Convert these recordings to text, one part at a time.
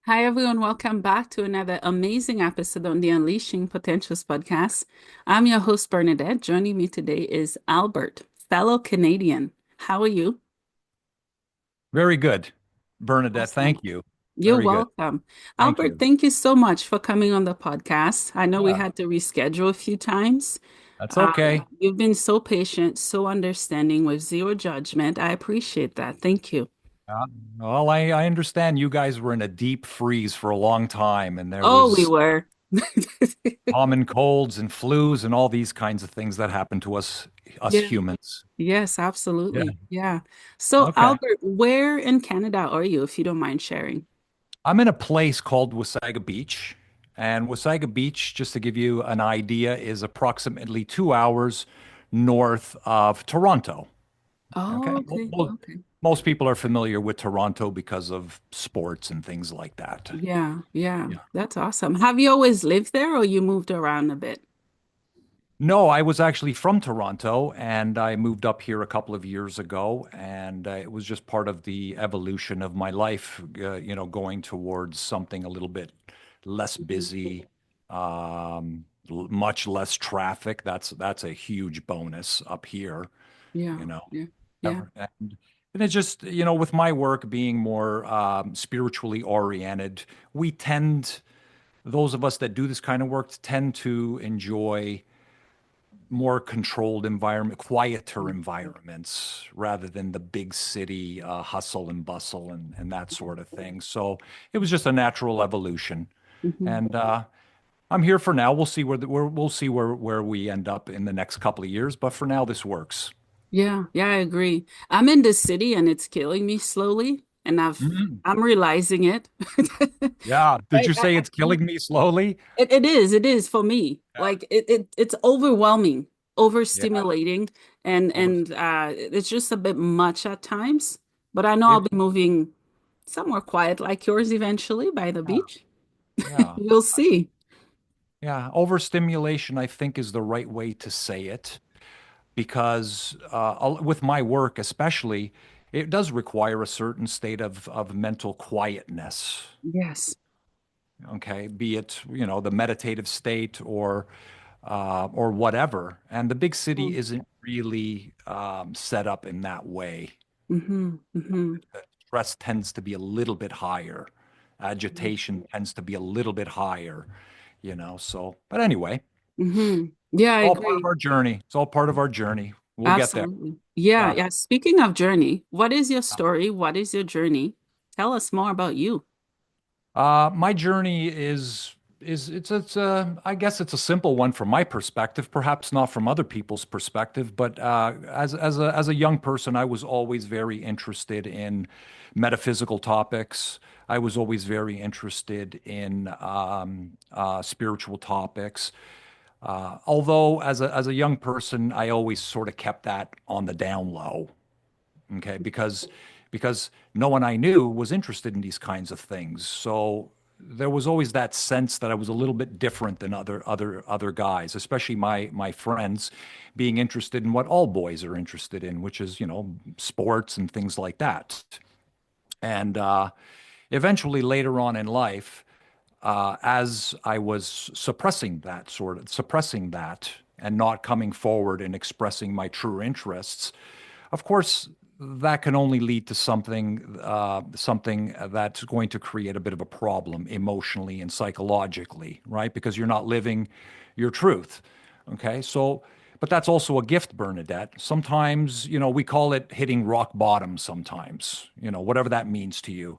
Hi, everyone. Welcome back to another amazing episode on the Unleashing Potentials podcast. I'm your host, Bernadette. Joining me today is Albert, fellow Canadian. How are you? Very good, Bernadette. Awesome. Thank you. You're Very good. welcome. Thank Albert, you. thank you so much for coming on the podcast. I know we Yeah, had to reschedule a few times. that's okay. You've been so patient, so understanding with zero judgment. I appreciate that. Thank you. Uh, well, I understand you guys were in a deep freeze for a long time, and there Oh, we was were. common colds and flus and all these kinds of things that happen to us Yeah. humans. Yes, Yeah. absolutely. Yeah. So, Okay. Albert, where in Canada are you, if you don't mind sharing? I'm in a place called 𝑨𝒍𝒃𝒆𝒄𝒕 Beach, and 𝑨𝒍𝒃𝒆𝒃𝒕 Beach, just to give you an idea, is approximately 2 hours north of Toronto. Oh, Okay. okay. Okay. Most people are familiar with Toronto because of sports and things like that. Yeah, yeah. Yeah. That's awesome. Have you always lived there or you moved around a bit? No, I was actually from Toronto and I moved up here a couple of years ago, and it was just part of the evolution of my life, going towards something a little bit less Mhm. busy, much less traffic. That's a huge bonus up here, Yeah, you know. yeah, yeah. And it's just, with my work being more spiritually oriented, we tend, those of us that do this kind of work tend to enjoy more controlled environment, quieter environments rather than the big city hustle and bustle and that sort of thing. So it was just a natural evolution. Mhm. And I'm here for now. We'll see we'll see where we end up in the next couple of years, but for now this works. Yeah, yeah, I agree. I'm in the city and it's killing me slowly, and Mhm. I'm realizing it. Yeah. Did Right? you say it's killing me slowly? It is for me. Yeah. Like it's overwhelming, Yeah. overstimulating, and Over. it's just a bit much at times. But I know I'll It. be moving somewhere quiet like yours eventually by the Yeah. beach. Yeah. You'll see. Yeah. Overstimulation, I think, is the right way to say it, because with my work especially, it does require a certain state of mental quietness. Yes. Okay, be it the meditative state or whatever. And the big city isn't really set up in that way. Mm-hmm. Mm-hmm. Stress tends to be a little bit higher. Agitation tends to be a little bit higher. So, but anyway, Mm-hmm. Yeah, I all part of agree. our journey. It's all part of our journey. We'll get there. Absolutely. Yeah, Yeah. yeah. Speaking of journey, what is your story? What is your journey? Tell us more about you. My journey is it's I guess it's a simple one from my perspective, perhaps not from other people's perspective, but as a young person, I was always very interested in metaphysical topics. I was always very interested in spiritual topics. Although as a young person, I always sort of kept that on the down low. Okay, because no one I knew was interested in these kinds of things. So there was always that sense that I was a little bit different than other guys, especially my friends being interested in what all boys are interested in, which is, sports and things like that. And eventually later on in life, as I was suppressing that and not coming forward and expressing my true interests, of course, that can only lead to something that's going to create a bit of a problem emotionally and psychologically, right? Because you're not living your truth. Okay, so. But that's also a gift, Bernadette. Sometimes, we call it hitting rock bottom sometimes, whatever that means to you.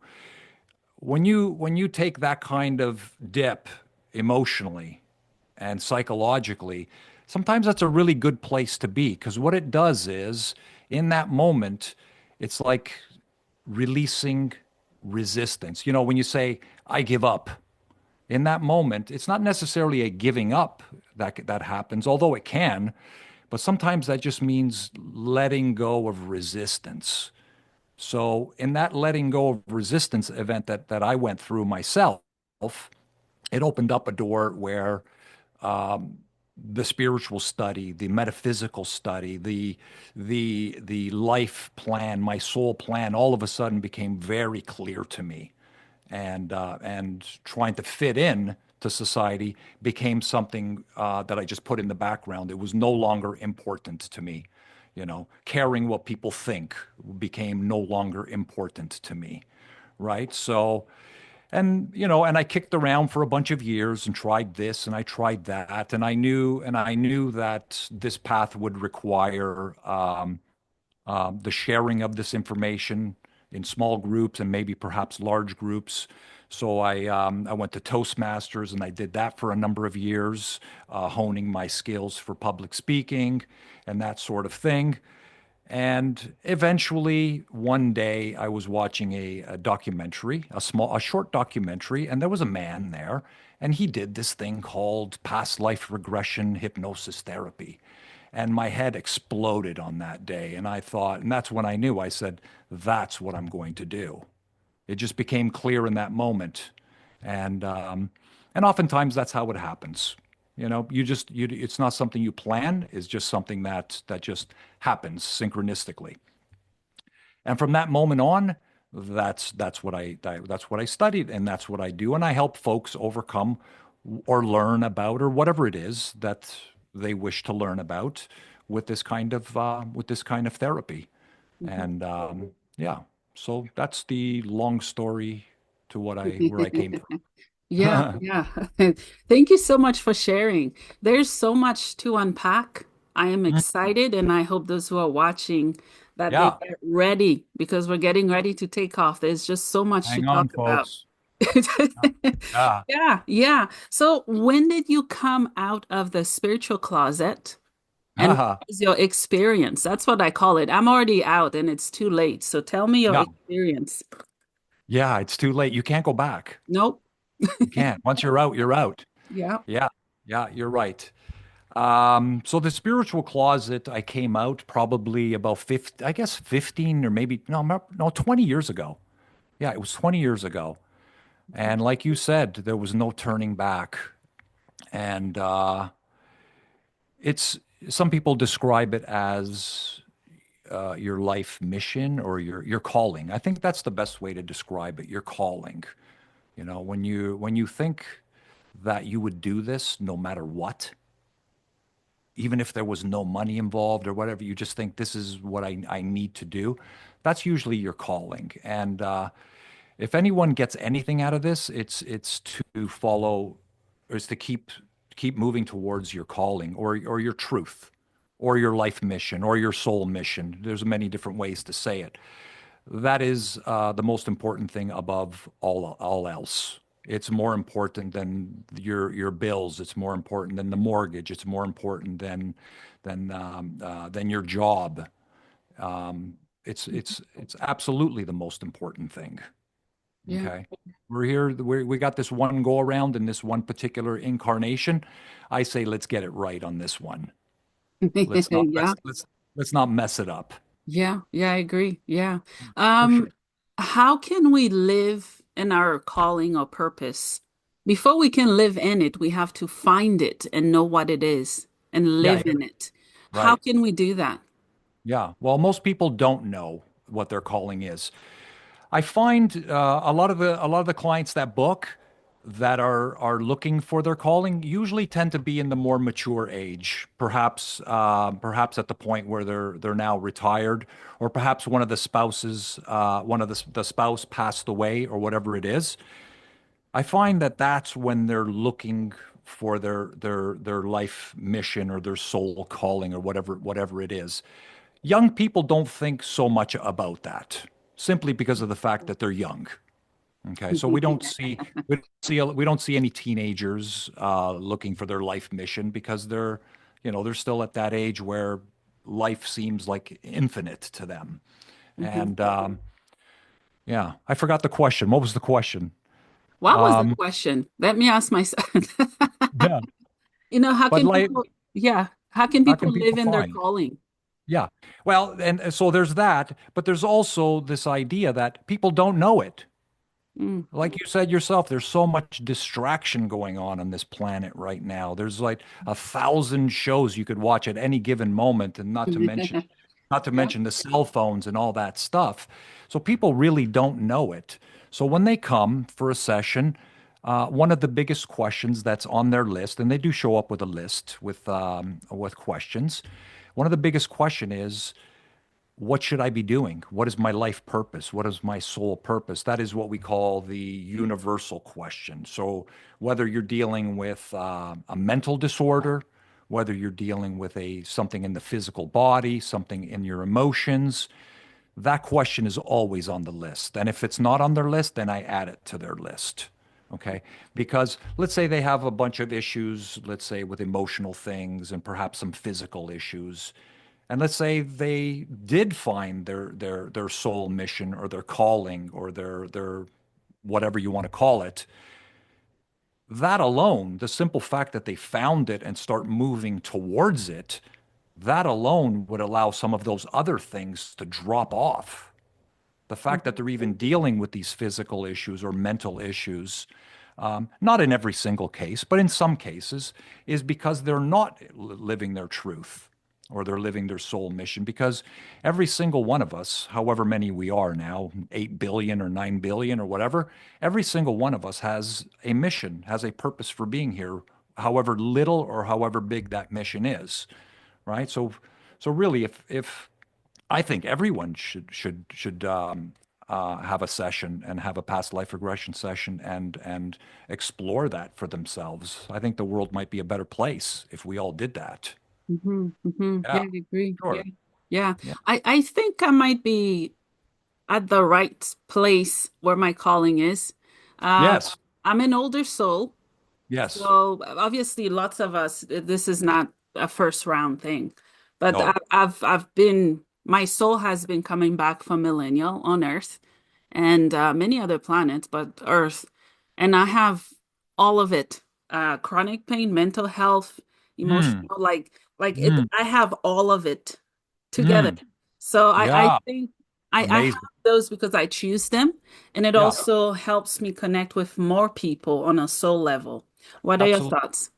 When you take that kind of dip emotionally and psychologically, sometimes that's a really good place to be, because what it does is in that moment, it's like releasing resistance. When you say, I give up, in that moment, it's not necessarily a giving up that happens, although it can, but sometimes that just means letting go of resistance. So in that letting go of resistance event that I went through myself, it opened up a door where the spiritual study, the metaphysical study, the life plan, my soul plan, all of a sudden became very clear to me. and trying to fit in to society became something that I just put in the background. It was no longer important to me. Caring what people think became no longer important to me, right? So, and I kicked around for a bunch of years and tried this and I tried that, and I knew that this path would require the sharing of this information in small groups and maybe perhaps large groups. So I went to Toastmasters and I did that for a number of years, honing my skills for public speaking and that sort of thing. And eventually, one day, I was watching a documentary, a short documentary, and there was a man there, and he did this thing called past life regression hypnosis therapy. And my head exploded on that day. And I thought, and that's when I knew, I said, that's what I'm going to do. It just became clear in that moment. And oftentimes that's how it happens. It's not something you plan, it's just something that just happens synchronistically. And from that moment on, that's what I studied and that's what I do. And I help folks overcome or learn about or whatever it is that they wish to learn about with this kind of therapy. Mhm. And yeah, so that's the long story to where I came Yeah, from. yeah. Thank you so much for sharing. There's so much to unpack. I am excited, and I hope those who are watching that they Yeah, get ready because we're getting ready to take off. There's just so much to hang on, talk about. folks. Yeah. Yeah, yeah. So when did you come out of the spiritual closet and what Haha. was your experience? That's what I call it. I'm already out and it's too late. So tell me your Yeah. experience. Yeah, it's too late. You can't go back. Nope. You can't. Once you're out, you're out. Yeah. Yeah. Yeah, you're right. So the spiritual closet, I came out probably about 50, I guess 15 or maybe, no, 20 years ago. Yeah, it was 20 years ago. And like you said, there was no turning back. And it's some people describe it as your life mission or your calling. I think that's the best way to describe it, your calling. When you think that you would do this no matter what, even if there was no money involved or whatever, you just think this is what I need to do. That's usually your calling. And if anyone gets anything out of this, it's to follow, or it's to keep moving towards your calling or your truth or your life mission or your soul mission. There's many different ways to say it. That is the most important thing above all else. It's more important than your bills. It's more important than the mortgage. It's more important than your job. It's absolutely the most important thing. Yeah. Okay, we're here. We got this one go around in this one particular incarnation. I say let's get it right on this one. Let's not Yeah. let's not mess it up. Yeah. Yeah, I agree. Yeah. For Um, sure. how can we live in our calling or purpose? Before we can live in it, we have to find it and know what it is and Yeah, live in it. How right. can we do that? Yeah. Well, most people don't know what their calling is. I find a lot of the clients that book that are looking for their calling usually tend to be in the more mature age, perhaps at the point where they're now retired, or perhaps one of the spouse passed away or whatever it is. I find that that's when they're looking for their life mission or their soul calling or whatever it is. Young people don't think so much about that simply because of the fact that they're young. Okay, so we don't see any teenagers looking for their life mission because they're still at that age where life seems like infinite to them. Mhm. And yeah, I forgot the question. What was the question? What was the Um, question? Let me ask myself. yeah, How but can like, people, yeah, how can how people can live people in their find? calling? Yeah, well, and so there's that, but there's also this idea that people don't know it. Mm. Like you said yourself, there's so much distraction going on this planet right now. There's like 1,000 shows you could watch at any given moment, and not to mention, not to Yeah. mention the cell phones and all that stuff. So people really don't know it. So when they come for a session, one of the biggest questions that's on their list, and they do show up with a list with questions. One of the biggest question is, what should I be doing? What is my life purpose? What is my soul purpose? That is what we call the universal question. So whether you're dealing with a mental disorder, whether you're dealing with a something in the physical body, something in your emotions, that question is always on the list. And if it's not on their list, then I add it to their list. Okay. Because let's say they have a bunch of issues, let's say with emotional things and perhaps some physical issues. And let's say they did find their soul mission or their calling or their whatever you want to call it. That alone, the simple fact that they found it and start moving towards it, that alone would allow some of those other things to drop off. The fact that they're even dealing with these physical issues or mental issues, not in every single case, but in some cases, is because they're not living their truth or they're living their soul mission. Because every single one of us, however many we are now, 8 billion or 9 billion or whatever, every single one of us has a mission, has a purpose for being here, however little or however big that mission is, right? So really, if I think everyone should have a session and have a past life regression session and explore that for themselves. I think the world might be a better place if we all did that. Yeah, Yeah, I agree. Yeah. sure. Yeah. Yeah. I think I might be at the right place where my calling is. Um, Yes. I'm an older soul. Yes. So obviously, lots of us, this is not a first round thing, but No. I've been, my soul has been coming back from millennial on Earth and many other planets, but Earth, and I have all of it, chronic pain, mental health, Hmm. emotional, like it, Hmm. I have all of it together. Hmm. So I Yeah. think I have Amazing. those because I choose them, and it Yeah. also helps me connect with more people on a soul level. What are your Absolutely. thoughts?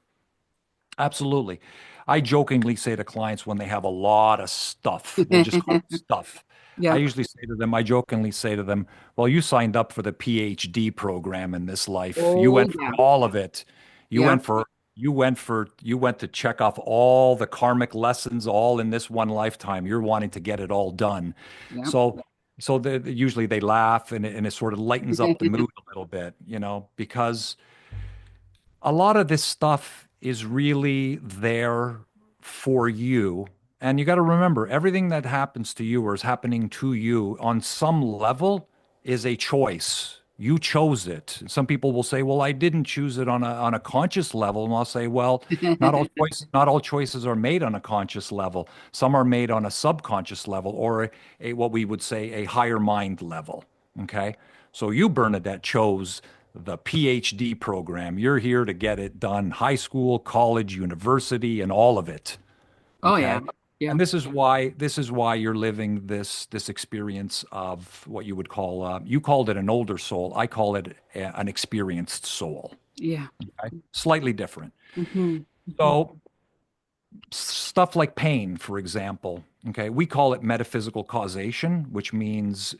Absolutely. I jokingly say to clients when they have a lot of stuff, we'll just call it stuff. I Yeah. usually say to them, I jokingly say to them, well, you signed up for the PhD program in this life. You Oh, went for yeah. all of it. You Yeah. went for, you went to check off all the karmic lessons all in this one lifetime. You're wanting to get it all done. Yeah. So, usually they laugh and it sort of lightens up the mood a little bit, because a lot of this stuff is really there for you. And you got to remember, everything that happens to you or is happening to you on some level is a choice. You chose it. Some people will say, "Well, I didn't choose it on a conscious level." And I'll say, "Well, not all choices are made on a conscious level. Some are made on a subconscious level or what we would say a higher mind level." Okay? So you, Bernadette, chose the PhD program. You're here to get it done, high school, college, university, and all of it. Oh, yeah. Okay. Yeah. And this is why you're living this experience of what you would call you called it an older soul. I call it an experienced soul. Yeah. Okay? Slightly different. Hmm. So stuff like pain, for example. Okay, we call it metaphysical causation, which means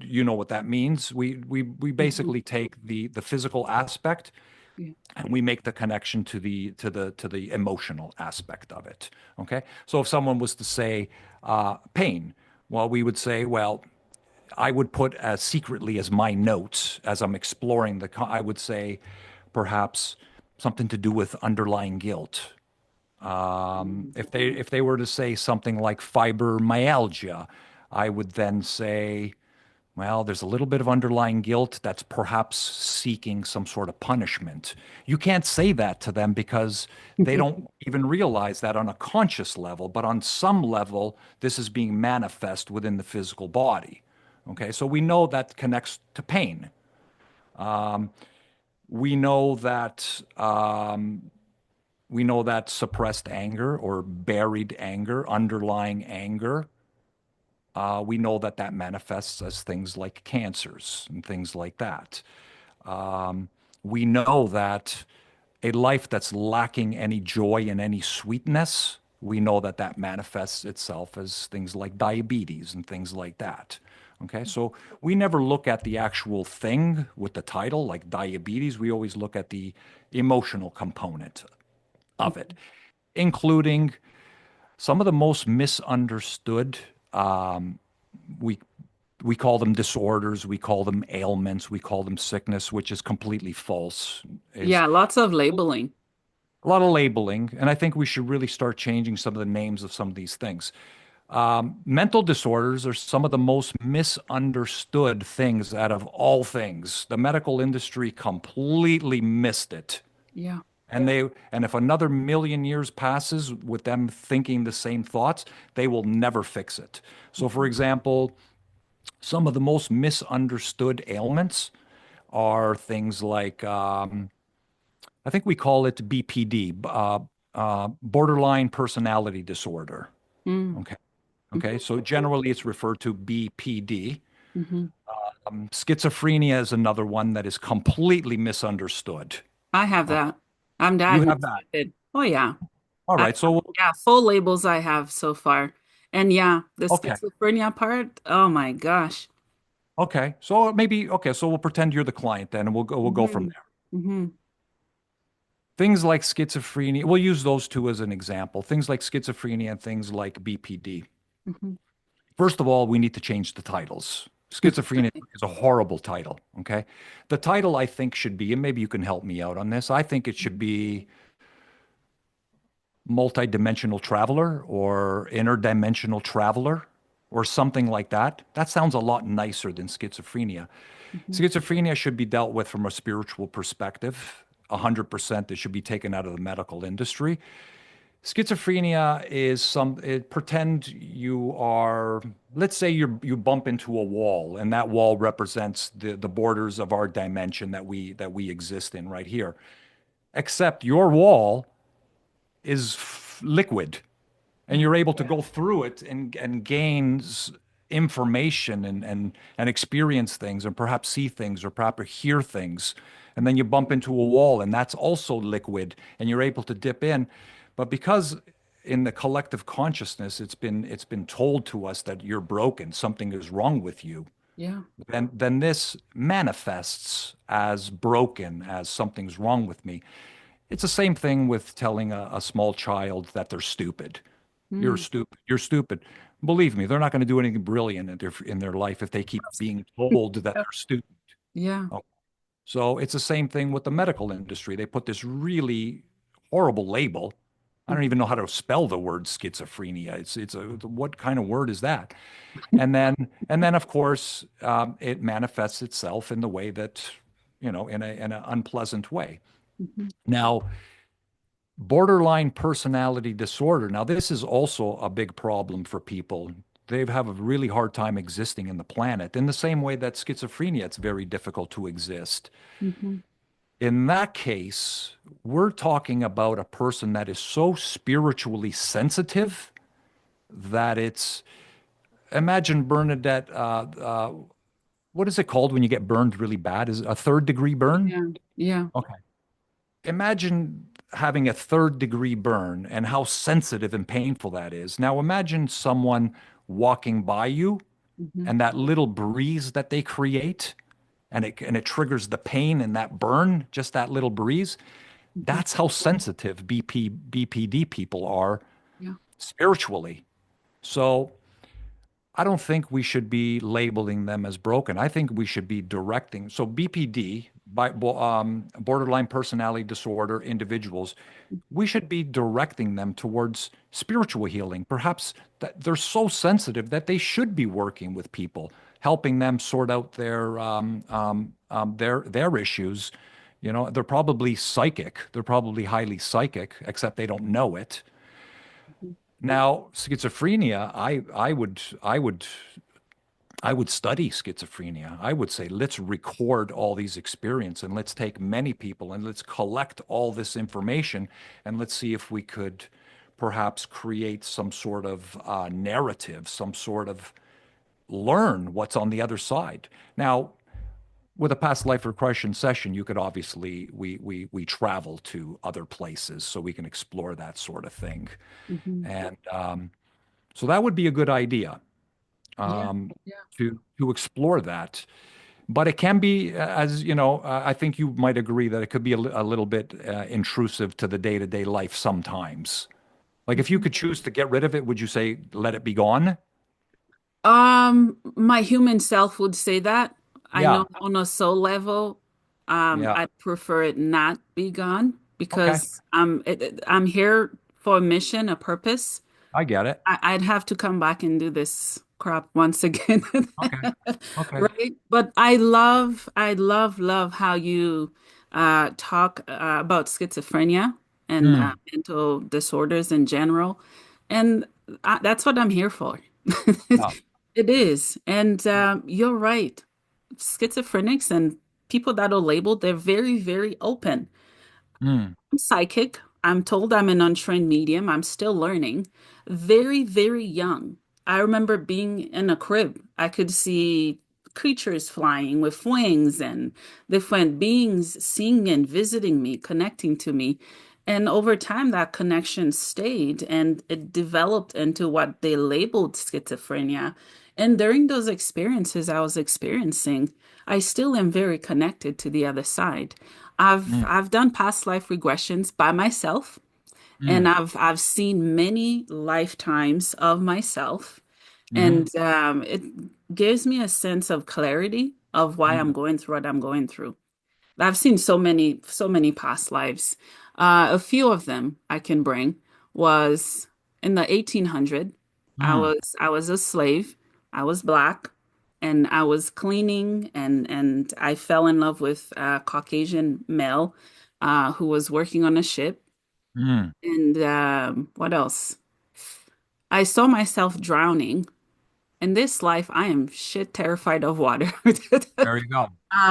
you know what that means. We Hmm. basically take the physical aspect Yeah. and we make the connection to the emotional aspect of it. Okay, so if someone was to say pain, well, we would say, well, I would put as secretly as my notes as I'm exploring I would say perhaps something to do with underlying guilt. If they were to say something like fibromyalgia, I would then say, well, there's a little bit of underlying guilt that's perhaps seeking some sort of punishment. You can't say that to them because they don't even realize that on a conscious level, but on some level, this is being manifest within the physical body. Okay, so we know that connects to pain. We know that suppressed anger or buried anger, underlying anger, we know that that manifests as things like cancers and things like that. We know that a life that's lacking any joy and any sweetness, we know that that manifests itself as things like diabetes and things like that. Okay, so we never look at the actual thing with the title, like diabetes. We always look at the emotional component of it, including some of the most misunderstood. Um, we we call them disorders, we call them ailments, we call them sickness, which is completely false. Is Yeah, lots of labeling. a lot of labeling, and I think we should really start changing some of the names of some of these things. Mental disorders are some of the most misunderstood things out of all things. The medical industry completely missed it. Yeah. And if another million years passes with them thinking the same thoughts, they will never fix it. So, for example, some of the most misunderstood ailments are things like I think we call it BPD, borderline personality disorder. Mm. Okay. Okay. So generally it's referred to BPD. Mm-hmm. Schizophrenia is another one that is completely misunderstood. I have Okay. that. I'm You have diagnosed that. with it. Oh yeah. All I right. have, So, yeah, full labels I have so far. And yeah, the okay. schizophrenia part, oh my gosh. Okay. So maybe, okay. So we'll pretend you're the client then, and we'll go from Hmm. there. Hmm. Things like schizophrenia, we'll use those two as an example. Things like schizophrenia and things like BPD. Hmm. First of all, we need to change the titles. Schizophrenia is a horrible title. Okay. The title I think should be, and maybe you can help me out on this, I think it should be multidimensional traveler or interdimensional traveler or something like that. That sounds a lot nicer than schizophrenia. Hmm. Schizophrenia should be dealt with from a spiritual perspective. 100% it should be taken out of the medical industry. Schizophrenia is pretend you are, let's say you bump into a wall and that wall represents the borders of our dimension that we exist in right here. Except your wall is liquid and Yeah. you're able to go through it and gain information and experience things and perhaps see things or perhaps hear things. And then you bump into a wall and that's also liquid and you're able to dip in. But because in the collective consciousness, it's been told to us that you're broken, something is wrong with you, Yeah. then this manifests as broken, as something's wrong with me. It's the same thing with telling a small child that they're stupid. You're Mm. stupid. You're stupid. Believe me, they're not going to do anything brilliant in their life if they keep being told that they're stupid. Yeah. Oh, so it's the same thing with the medical industry. They put this really horrible label. I don't even know how to spell the word schizophrenia. It's what kind of word is that? And then of course it manifests itself in the way that in an unpleasant way. Hmm. Now, borderline personality disorder. Now, this is also a big problem for people. They have a really hard time existing in the planet. In the same way that schizophrenia, it's very difficult to exist. Hmm. In that case, we're talking about a person that is so spiritually sensitive that imagine Bernadette, what is it called when you get burned really bad? Is it a third degree burn? Yeah. Yeah. Okay. Imagine having a third degree burn and how sensitive and painful that is. Now imagine someone walking by you Hmm. and that little breeze that they create and it triggers the pain and that burn, just that little breeze. Hmm. That's how sensitive BPD people are Yeah. spiritually. So I don't think we should be labeling them as broken. I think we should be directing. So BPD, borderline personality disorder individuals, we should be directing them towards spiritual healing. Perhaps that they're so sensitive that they should be working with people, helping them sort out their issues. They're probably psychic. They're probably highly psychic, except they don't know it. Mhm. Now, schizophrenia, I would study schizophrenia. I would say, let's record all these experiences and let's take many people and let's collect all this information and let's see if we could perhaps create some sort of narrative, some sort of learn what's on the other side. Now, with a past life regression session, you could obviously we travel to other places so we can explore that sort of thing, Hmm. and so that would be a good idea. Yeah. um, Yeah. to explore that. But it can be, as you know, I think you might agree that it could be a little bit intrusive to the day-to-day life sometimes. Like if you could choose to get rid of it, would you say let it be gone? My human self would say that. I Yeah. know on a soul level, Yeah. I'd prefer it not be gone Okay. because I'm here for a mission, a purpose. I get it. I'd have to come back and do this crap once again. Okay. Okay. Right? But love how you talk about schizophrenia and Mm. mental disorders in general. And that's what I'm here for. Yeah. It is. And you're right. Schizophrenics and people that are labeled, they're very, very open. Mm. I'm psychic. I'm told I'm an untrained medium. I'm still learning. Very, very young. I remember being in a crib. I could see creatures flying with wings and different beings seeing and visiting me, connecting to me. And over time, that connection stayed and it developed into what they labeled schizophrenia. And during those experiences I was experiencing, I still am very connected to the other side. Mm. I've done past life regressions by myself, and Mm. I've seen many lifetimes of myself, Hmm. and it gives me a sense of clarity of why I'm Mm. going through what I'm going through. I've seen so many past lives. A few of them I can bring was in the 1800. Mm. I was a slave. I was black, and I was cleaning, and I fell in love with a Caucasian male who was working on a ship. Mm. And what else? I saw myself drowning. In this life, I am shit terrified of water. There you go.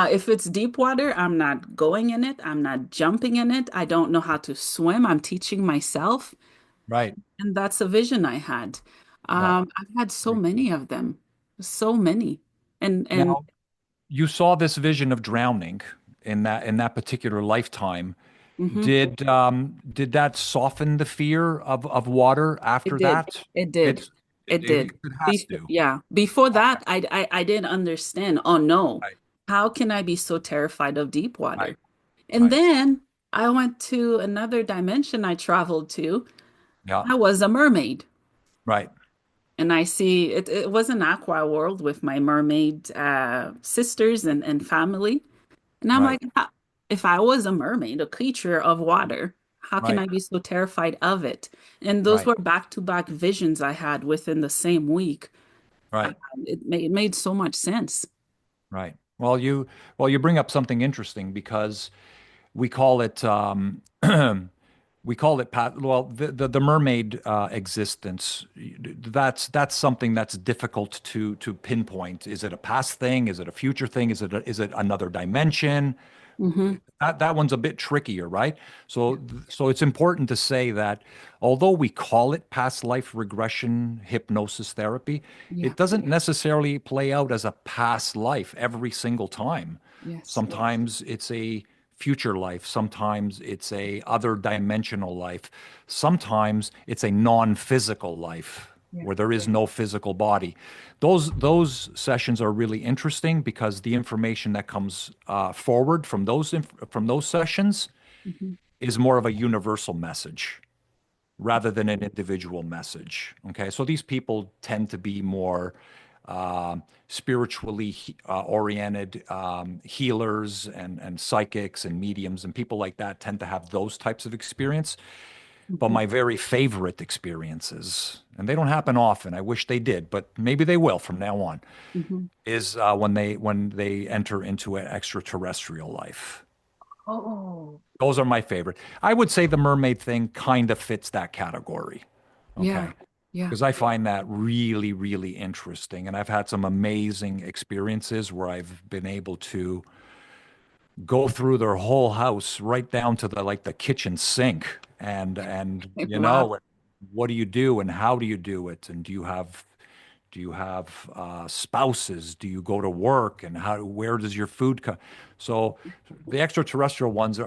If it's deep water, I'm not going in it. I'm not jumping in it. I don't know how to swim. I'm teaching myself. Right. And that's a vision I had. Yeah. I've had so Very cool. many of them, so many. And Now, you saw this vision of drowning in that particular lifetime. mhm, Did that soften the fear of water it after did. that? It did. It's It it, did. it has Before, to. yeah. Before Okay. that, I didn't understand. Oh no, Right. how can I be so terrified of deep Right. water? And Right. then I went to another dimension I traveled to. Yeah. I was a mermaid. Right. And I see it, it was an aqua world with my mermaid sisters and family. And I'm Right. like, if I was a mermaid, a creature of water, how can Right. I be so terrified of it? And those Right. were back-to-back visions I had within the same week. Right. It made so much sense. Right. Well, you bring up something interesting because we call it we call it well the mermaid existence. That's something that's difficult to pinpoint. Is it a past thing? Is it a future thing? Is it another dimension? Hmm. That one's a bit trickier, right? So it's important to say that although we call it past life regression hypnosis therapy, Yeah. it doesn't necessarily play out as a past life every single time. Yes. Sometimes it's a future life, sometimes it's a other dimensional life, sometimes it's a non-physical life Yeah. where there is no physical body. Those sessions are really interesting because the information that comes forward from from those sessions Hmm. is more of a universal message rather than an individual message. Okay, so these people tend to be more spiritually oriented healers and psychics and mediums and people like that tend to have those types of experience. But Hmm. my very favorite experiences, and they don't happen often, I wish they did, but maybe they will from now on, Hmm. is when they enter into an extraterrestrial life. Oh, Those are my favorite. I would say the mermaid thing kind of fits that category. yeah. Okay. Yeah. Because I find that really, really interesting. And I've had some amazing experiences where I've been able to go through their whole house right down to the kitchen sink and Wow. what do you do and how do you do it and do you have spouses? Do you go to work? And where does your food come? So the extraterrestrial ones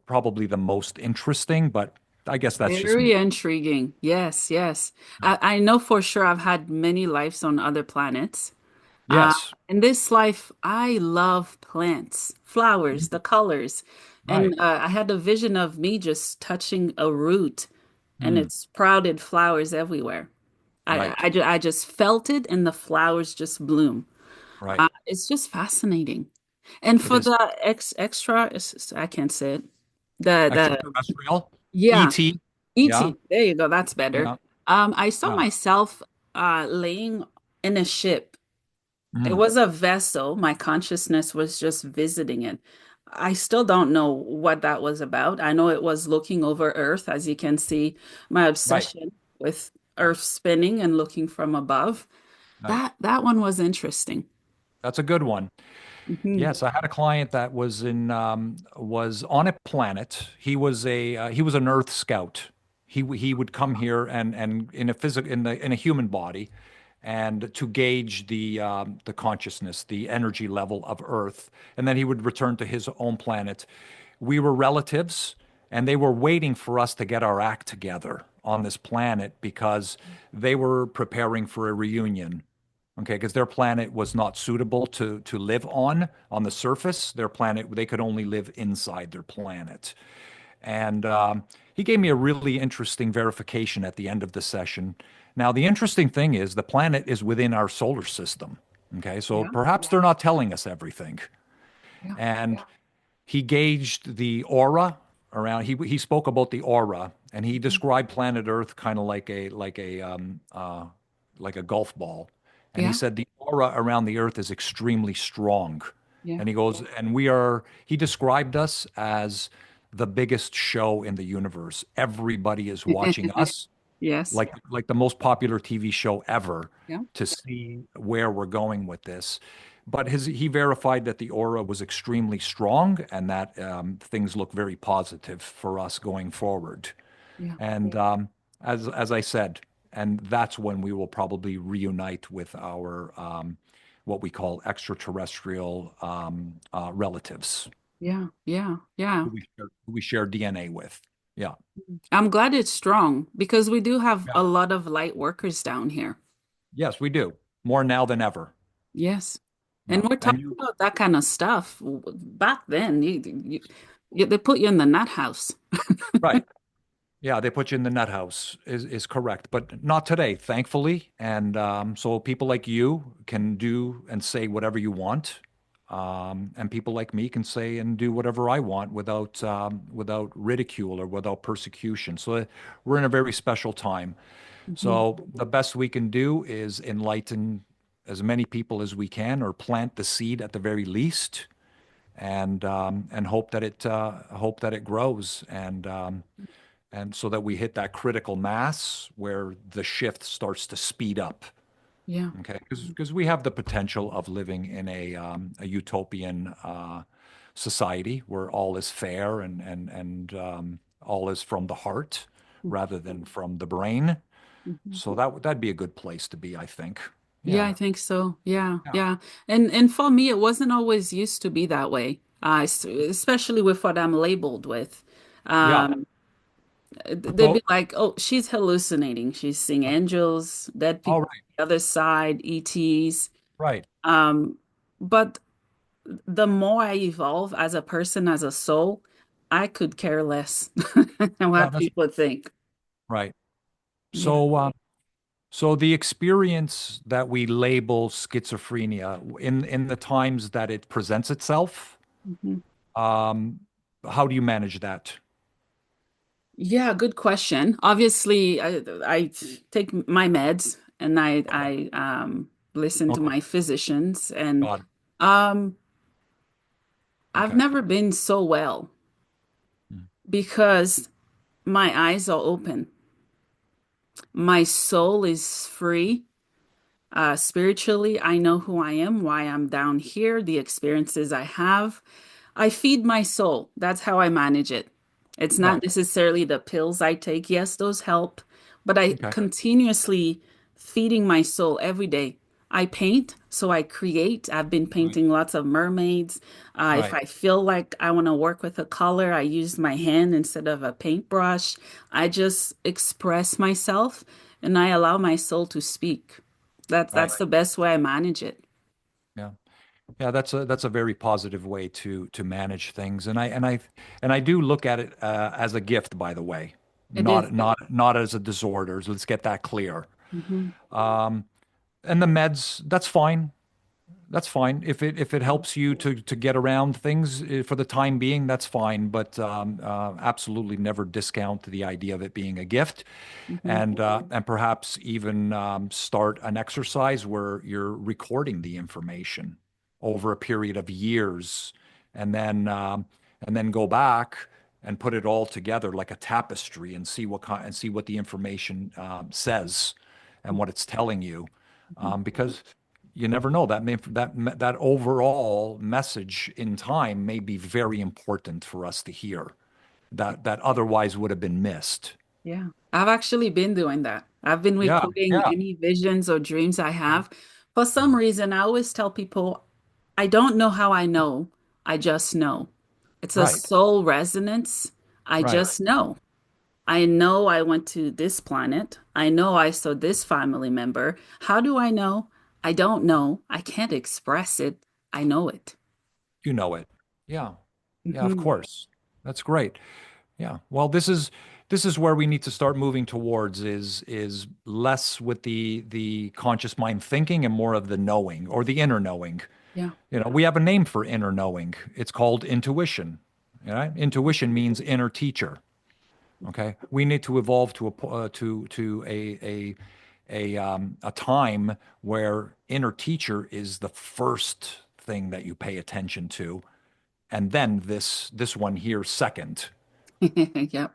probably the most interesting, but I guess that's just Very me. intriguing. Yes, yes. I know for sure I've had many lives on other planets. Uh, Yes. in this life, I love plants, flowers, the colors. Right. And I had a vision of me just touching a root and Hmm. it sprouted flowers everywhere. Right. I just felt it and the flowers just bloom. Right. It's just fascinating. And It for is the extra, I can't say it. The extraterrestrial. yeah, ET. Yeah. ET. There you go. That's better. Yeah. I saw Yeah. myself laying in a ship. It Mm. was a vessel. My consciousness was just visiting it. I still don't know what that was about. I know it was looking over Earth, as you can see, my Right. obsession with Yeah. Earth spinning and looking from above. Right. That one was interesting. That's a good one. Hmm. Yes, I had a client that was on a planet. He was an Earth scout. He would come here and in a physical in a human body, and to gauge the consciousness, the energy level of Earth, and then he would return to his own planet. We were relatives, and they were waiting for us to get our act together on this planet because they were preparing for a reunion. Okay, because their planet was not suitable to live on the surface. Their planet, they could only live inside their planet. And he gave me a really interesting verification at the end of the session. Now, the interesting thing is the planet is within our solar system. Okay, so Yeah, perhaps they're not telling us everything. yeah. And he gauged the aura around. He spoke about the aura, and he described planet Earth kind of like a golf ball. And he Yeah, said the aura around the Earth is extremely strong. yeah. And he goes, and we are. He described us as the biggest show in the universe. Everybody is watching us Yes. like the most popular TV show ever Yeah. to see where we're going with this. But he verified that the aura was extremely strong and that things look very positive for us going forward. Yeah. And as I said, and that's when we will probably reunite with our what we call extraterrestrial relatives Yeah. Yeah. Yeah. who we share DNA with. Yeah. I'm glad it's strong because we do have Yeah. a lot of light workers down here. Yes, we do. More now than ever. Yes. And Yeah. we're And talking you, about that kind of stuff. Back then, they put you in the nut house. right. Yeah, they put you in the nut house is correct, but not today, thankfully. And so people like you can do and say whatever you want, and people like me can say and do whatever I want without ridicule or without persecution. So we're in a very special time. Mhm. So the best we can do is enlighten as many people as we can, or plant the seed at the very least, and hope that it grows and so that we hit that critical mass where the shift starts to speed up. Yeah. Okay, because we have the potential of living in a utopian society where all is fair and all is from the heart rather than from the brain. Mhm. So that'd be a good place to be, I think. Yeah, Yeah, I think so. Yeah, yeah, yeah. And for me, it wasn't always used to be that way. Especially with what I'm labeled with. yeah. Um, they'd be So, like, "Oh, she's hallucinating. She's seeing angels, dead all people on right, the other side, ETs." right. Um, but the more I evolve as a person, as a soul, I could care less Yeah, what that's people think. right. Yeah. So, so the experience that we label schizophrenia in the times that it presents itself, Mhm. um, how do you manage that? Yeah, good question. Obviously, I take my meds and Okay. I listen to Okay. my physicians and Got it. um I've Okay. never been so well Mm. because my eyes are open. My soul is free. Spiritually, I know who I am, why I'm down here, the experiences I have. I feed my soul. That's how I manage it. It's Right. not necessarily the pills I take. Yes, those help, but I Okay. continuously feeding my soul every day. I paint, so I create. I've been Right. painting lots of mermaids. If Right. I feel like I want to work with a color, I use my hand instead of a paintbrush. I just express myself and I allow my soul to speak. That's Right. the best way I manage it. Yeah. Yeah, that's a very positive way to manage things, and I do look at it as a gift, by the way, It is. not as a disorder. So let's get that clear. Hmm. And the meds, that's fine. That's fine. If it helps you to get around things for the time being, that's fine. But absolutely never discount the idea of it being a gift, Hmm. and perhaps even start an exercise where you're recording the information over a period of years, and then go back and put it all together like a tapestry and see what the information says and what it's telling you, because you never know, that overall message in time may be very important for us to hear, that otherwise would have been missed. Yeah, I've actually been doing that. I've been Yeah, recording yeah, any visions or dreams I have. For some reason, I always tell people, I don't know how I know. I just know. It's a right, soul resonance. I right. just know. I know I went to this planet. I know I saw this family member. How do I know? I don't know. I can't express it. I know it. You know it. Yeah, yeah, of Hmm. course. That's great. Yeah. Well, this is where we need to start moving towards, is less with the conscious mind thinking and more of the knowing, or the inner knowing. Yeah. We have a name for inner knowing. It's called intuition. Right? Intuition means inner teacher. Okay. We need to evolve to a time where inner teacher is the first thing that you pay attention to, and then this one here second. Yep.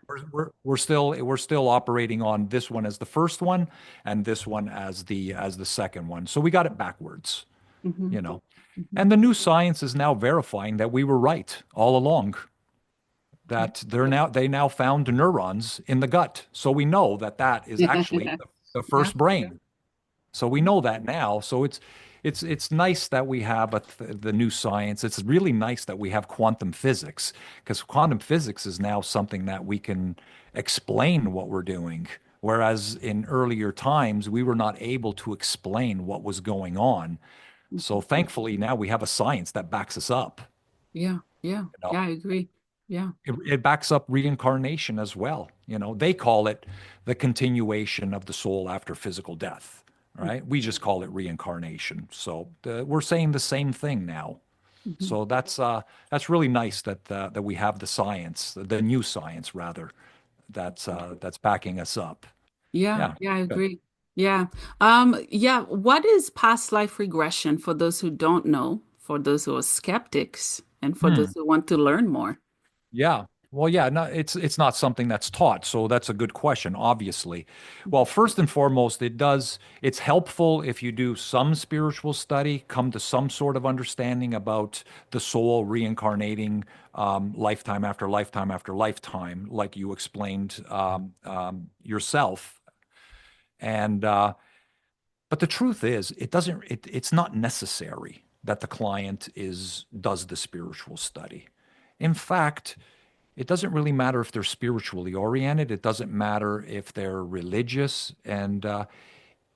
We're still operating on this one as the first one, and this one as the second one. So we got it backwards, Hmm. you know. Hmm. And the new science is now verifying that we were right all along. That they now found neurons in the gut, so we know that is actually the Yeah. first brain. So we know that now. So it's nice that we have the new science. It's really nice that we have quantum physics, because quantum physics is now something that we can explain what we're doing. Whereas in earlier times, we were not able to explain what was going on. So Mhm. thankfully now we have a science that backs us up. Yeah. Yeah. You know, Yeah, I agree. Yeah. it backs up reincarnation as well. They call it the continuation of the soul after physical death. Right? We just call it reincarnation. So we're saying the same thing now. Mhm. So that's really nice that we have the science, the new science rather, that's backing us up. Yeah, Yeah. yeah, I Good. agree. Yeah. Yeah, what is past life regression for those who don't know, for those who are skeptics, and for Hmm. those who want to learn more? Yeah. Well, yeah, no, it's not something that's taught, so that's a good question, obviously. Well, first and foremost, it's helpful if you do some spiritual study, come to some sort of understanding about the soul reincarnating, lifetime after lifetime after lifetime, like you explained yourself. And but the truth is, it's not necessary that the client does the spiritual study. In fact, it doesn't really matter if they're spiritually oriented. It doesn't matter if they're religious, and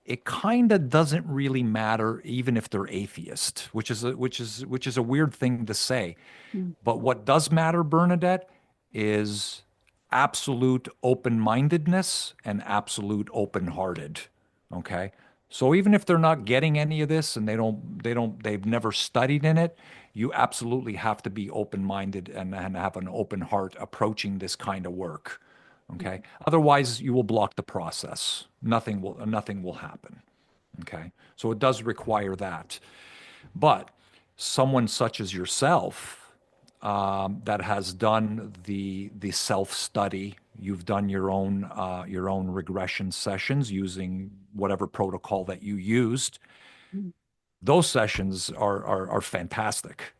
it kind of doesn't really matter even if they're atheist, which is a weird thing to say. Mm. But what does matter, Bernadette, is absolute open-mindedness and absolute open-hearted. Okay? So even if they're not getting any of this, and they've never studied in it, you absolutely have to be open-minded and have an open heart approaching this kind of work. Okay? Otherwise, you will block the process. Nothing will happen. Okay? So it does require that. But someone such as yourself, that has done the self study, you've done your own regression sessions using whatever protocol that you used. Mm. Those sessions are fantastic.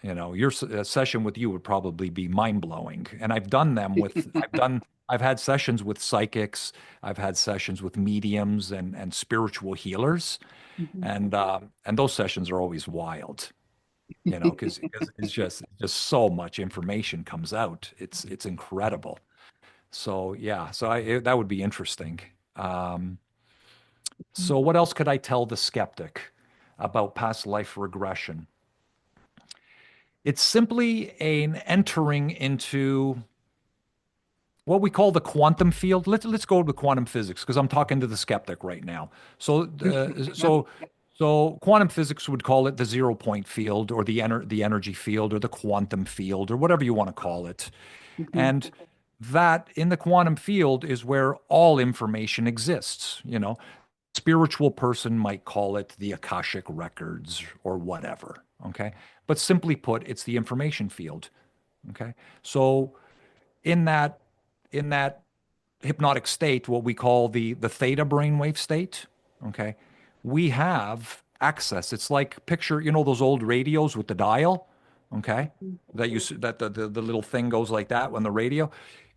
Your session with you would probably be mind blowing. And I've done them with I've done I've had sessions with psychics. I've had sessions with mediums and spiritual healers, Mhm. and those sessions are always wild, because it's just so much information comes out. It's incredible. So yeah, that would be interesting. Um, so what else could I tell the skeptic about past life regression? It's simply an entering into what we call the quantum field. Let's go to quantum physics because I'm talking to the skeptic right now. So uh, Yeah. so so quantum physics would call it the 0 point field or the energy field or the quantum field or whatever you want to call it. Mhm. And that in the quantum field is where all information exists. Spiritual person might call it the Akashic records or whatever. Okay. But simply put, it's the information field. Okay. So in that in that hypnotic state, what we call the theta brainwave state, okay, we have access. It's like picture, those old radios with the dial, okay, that the little thing goes like that when the radio.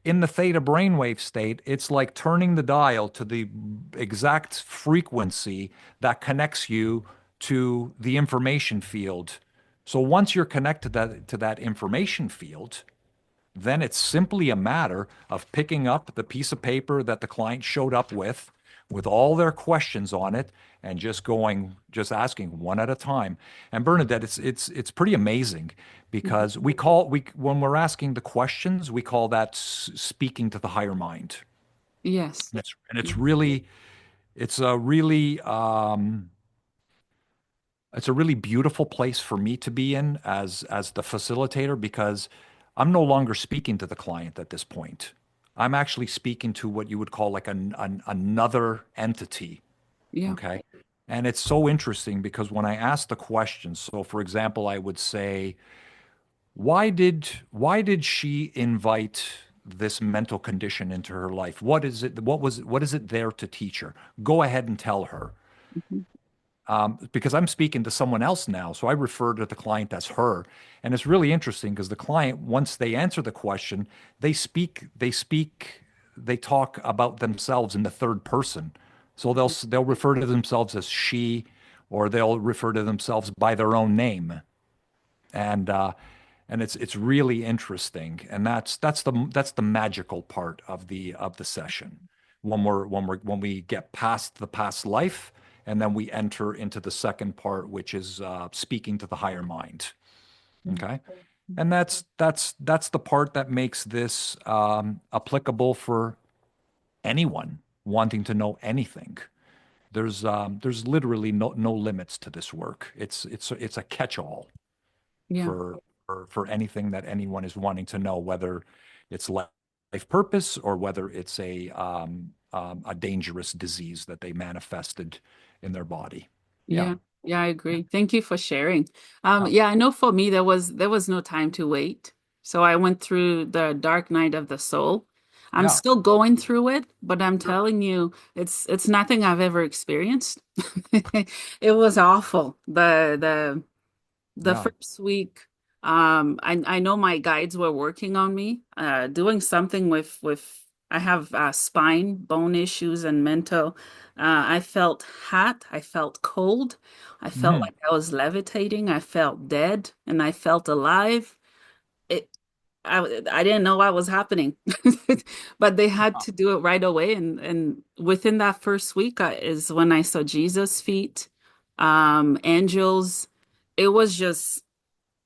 In the theta brainwave state, it's like turning the dial to the exact frequency that connects you to the information field. So once you're connected to that information field, then it's simply a matter of picking up the piece of paper that the client showed up with all their questions on it, and just asking one at a time. And Bernadette, it's pretty amazing Mhm. because when we're asking the questions, we call that speaking to the higher mind. Yes. And Yeah. it's a really it's a really beautiful place for me to be in as the facilitator because I'm no longer speaking to the client at this point. I'm actually speaking to what you would call like another entity. Yeah. Okay. And it's so interesting because when I ask the questions, so for example, I would say, why did she invite this mental condition into her life? What is it there to teach her? Go ahead and tell her. Mhm. Because I'm speaking to someone else now. So I refer to the client as her. And it's really interesting because the client, once they answer the question, they talk about themselves in the third person. So they'll refer to themselves as she, or they'll refer to themselves by their own name. And it's really interesting. And that's the magical part of the session when we get past the past life, and then we enter into the second part, which is speaking to the higher mind. Okay. And that's the part that makes this applicable for anyone wanting to know anything. There's literally no limits to this work. It's a catch-all Yeah. for anything that anyone is wanting to know, whether it's life purpose or whether it's a dangerous disease that they manifested in their body. Yeah. Yeah. Yeah, I agree. Thank you for sharing. Yeah. Yeah, I know for me there was no time to wait. So I went through the dark night of the soul. I'm Yeah. still going through it, but I'm telling you, it's nothing I've ever experienced. It was awful. The Yeah. first week, I know my guides were working on me, doing something with I have spine, bone issues, and mental. I felt hot, I felt cold, I felt Mhm. like I was levitating, I felt dead, and I felt alive. It, I didn't know what was happening, but they had to do it right away, and within that first week is when I saw Jesus' feet, angels. It was just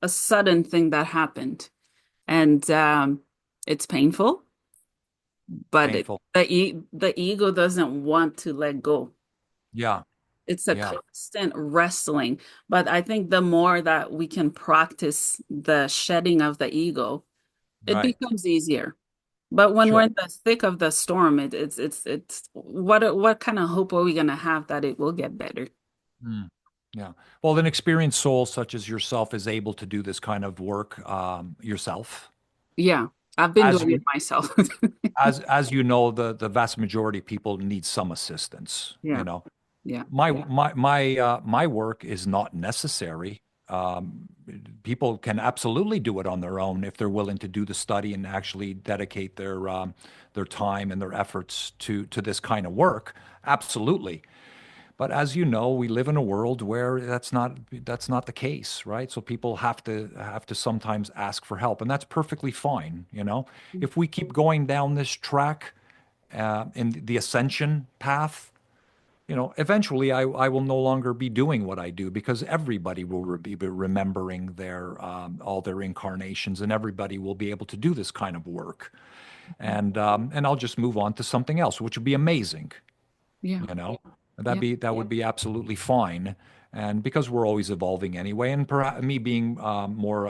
a sudden thing that happened, and it's painful, but Painful. the ego doesn't want to let go. Yeah. It's a Yeah. constant wrestling, but I think the more that we can practice the shedding of the ego, it Right. becomes easier. But when we're Sure. in the thick of the storm, it's what kind of hope are we gonna have that it will get better? Mm. Yeah. Well, an experienced soul such as yourself is able to do this kind of work yourself. Yeah, I've been As doing it you myself. as you know, the vast majority of people need some assistance. Yeah, yeah, My work is not necessary. Um, People can absolutely do it on their own if they're willing to do the study and actually dedicate their time and their efforts to this kind of work. Absolutely. But as you know, we live in a world where that's not the case, right? So people have to sometimes ask for help, and that's perfectly fine, you know. If we keep going down this track in the ascension path, eventually I will no longer be doing what I do because everybody will be remembering their all their incarnations, and everybody will be able to do this kind of work, and I'll just move on to something else, which would be amazing, Yeah. you know. Yeah. That would be absolutely fine, and because we're always evolving anyway, and perhaps me being more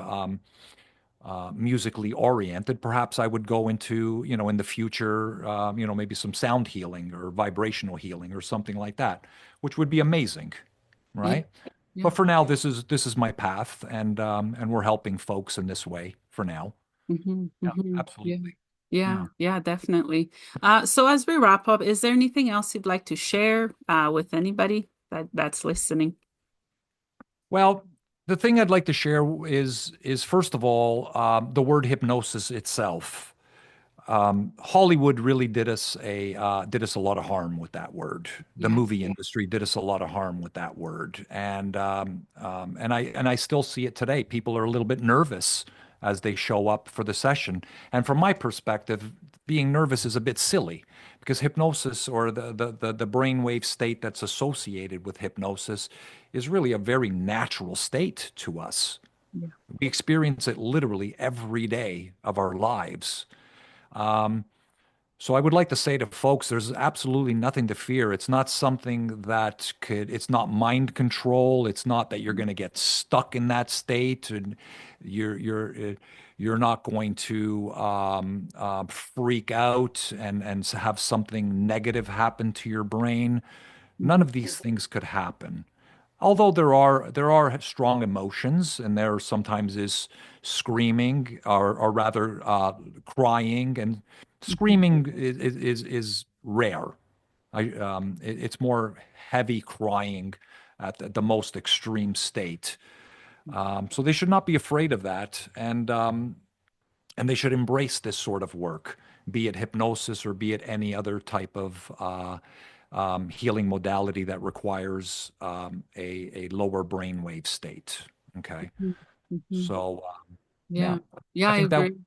musically oriented, perhaps I would go into, in the future, maybe some sound healing or vibrational healing or something like that, which would be amazing, Yeah. right? But Yeah. for now, this is my path, and we're helping folks in this way for now. Yeah, Yeah. absolutely. Yeah. Yeah. Yeah, definitely. So as we wrap up, is there anything else you'd like to share with anybody that's listening? Well, the thing I'd like to share is first of all, the word hypnosis itself. Hollywood really did us a lot of harm with that word. The Yes. movie industry did us a lot of harm with that word, and I still see it today. People are a little bit nervous as they show up for the session, and from my perspective, being nervous is a bit silly because hypnosis or the brainwave state that's associated with hypnosis is really a very natural state to us. Yeah. We experience it literally every day of our lives. So I would like to say to folks, there's absolutely nothing to fear. It's not something it's not mind control. It's not that you're going to get stuck in that state and you're not going to freak out and have something negative happen to your brain. None Mhm. of these things could happen. Although there are strong emotions, and there sometimes is screaming, or rather crying, and Mhm. screaming is rare. It's more heavy crying at the most extreme state. So they should not be afraid of that, and they should embrace this sort of work, be it hypnosis or be it any other type of healing modality that requires a lower brainwave state. Okay, Mhm. Mhm. so yeah, Yeah. Yeah, I I think that agree.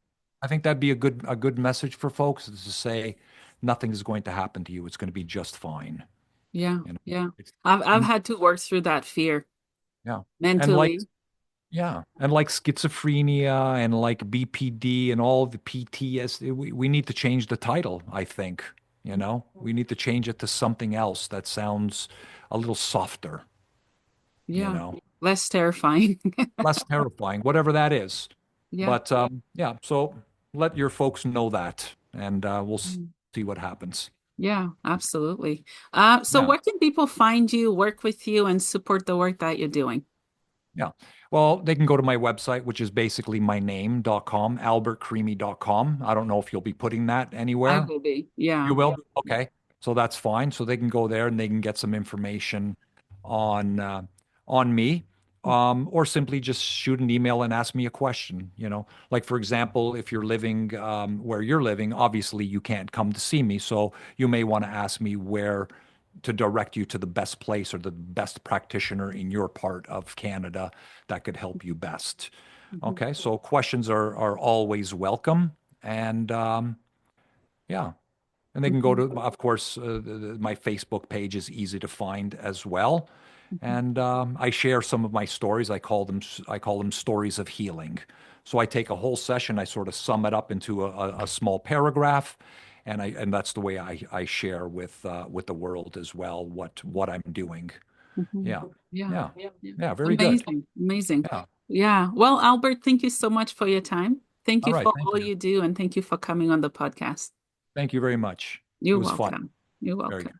I think that'd be a good message for folks is to say nothing is going to happen to you. It's going to be just fine. Yeah. You know, Yeah. it's I've and had to work through that fear yeah, and like mentally. yeah, and like schizophrenia and like BPD and all the PTSD, we need to change the title, I think. We need to change it to something else that sounds a little softer, you Yeah. know, Less terrifying. less terrifying, whatever that is. Yeah. But yeah, so let your folks know that, and we'll Mm. see what happens. Yeah, absolutely. So Yeah. where can people find you, work with you, and support the work that you're doing? Yeah. Well, they can go to my website, which is basically my name.com, albertcrimi.com. I don't know if you'll be putting that I anywhere. will be. Yeah. You will? Okay. So that's fine. So they can go there and they can get some information on on me. Or simply just shoot an email and ask me a question. Like for example, if you're living where you're living, obviously you can't come to see me. So you may want to ask me where to direct you to the best place or the best practitioner in your part of Canada that could help you best. Mhm. Okay. So questions are always welcome. And yeah. And they can go Mhm. to, of course, my Facebook page is easy to find as well. Mhm. And I share some of my stories. I call them stories of healing. So I take a whole session, I sort of sum it up into a small paragraph, and that's the way I share with the world as well what I'm doing. Mhm. Yeah, Yeah. yeah, Yeah. yeah. Very good. Amazing. Amazing. Yeah. Yeah. Well, Albert, thank you so much for your time. Thank All you right. for Thank all you. you do, and thank you for coming on the podcast. Thank you very much. It You're was fun. welcome. You're Very welcome. good.